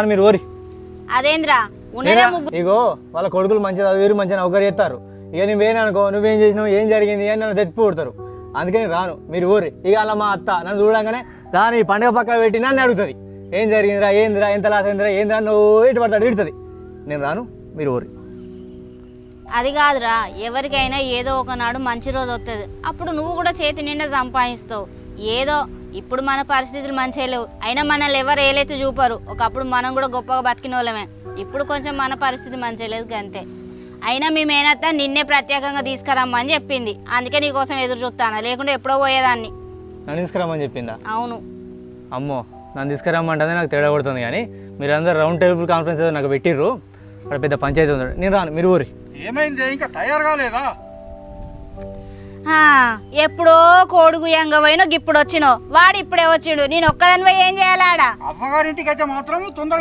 మీరు ఓరి అదేంద్రా ఉన్నదే ముగ్గురు. ఇగో వాళ్ళ కొడుకులు మంచిగా చదివారు, మంచిగా నౌకరు చేస్తారు. ఇక నువ్వేనా అనుకో, నువ్వేం చేసినావు, ఏం జరిగింది అని నన్ను తెచ్చిపోతారు. అందుకని రాను, మీరు ఊరి. ఇక అలా మా అత్త నన్ను చూడంగానే దాని పండుగ పక్క పెట్టి నన్ను అడుగుతుంది, ఏం జరిగిందిరా, ఏందిరా, ఎంత లాస్ అయిందిరా, ఏందిరా, నువ్వు ఇటు పడతాడు ఇడుతుంది. నేను రాను, మీరు ఊరి. అది కాదురా, ఎవరికైనా ఏదో ఒకనాడు మంచి రోజు వస్తుంది. అప్పుడు నువ్వు కూడా చేతి నిండా సంపాదిస్తావు. ఏదో ఇప్పుడు మన పరిస్థితులు మంచిగా లేవు, అయినా మనల్ని ఎవరు ఏలైతే చూపరు. ఒకప్పుడు మనం కూడా గొప్పగా బతికిన వాళ్ళమే. ఇప్పుడు కొంచెం మన పరిస్థితి మంచిగా లేదు అంతే. అయినా మీ మేనత్త నిన్నే ప్రత్యేకంగా తీసుకురమ్మని చెప్పింది. అందుకే నీకోసం ఎదురు చూస్తాను, లేకుంటే ఎప్పుడో పోయేదాన్ని. నన్ను తీసుకురమ్మని చెప్పిందా? అవును. అమ్మో, నన్ను తీసుకురమ్మంటే నాకు తేడా కొడుతుంది. కానీ మీరందరూ రౌండ్ టేబుల్ కాన్ఫరెన్స్ నాకు పెట్టిర్రు, అక్కడ పెద్ద పంచాయతీ ఉంది. నేను రాను, మీరు ఊరి. ఏమైంది, ఇంకా తయారు కాలేదా? ఎప్పుడో కోడుగు ఎంగ పోయినో ఇప్పుడు వచ్చినో, వాడు ఇప్పుడే వచ్చిండు. నేను ఒక్కదాని పోయి ఏం చేయాలాడా? అమ్మగారింటికి అయితే మాత్రం తొందరగా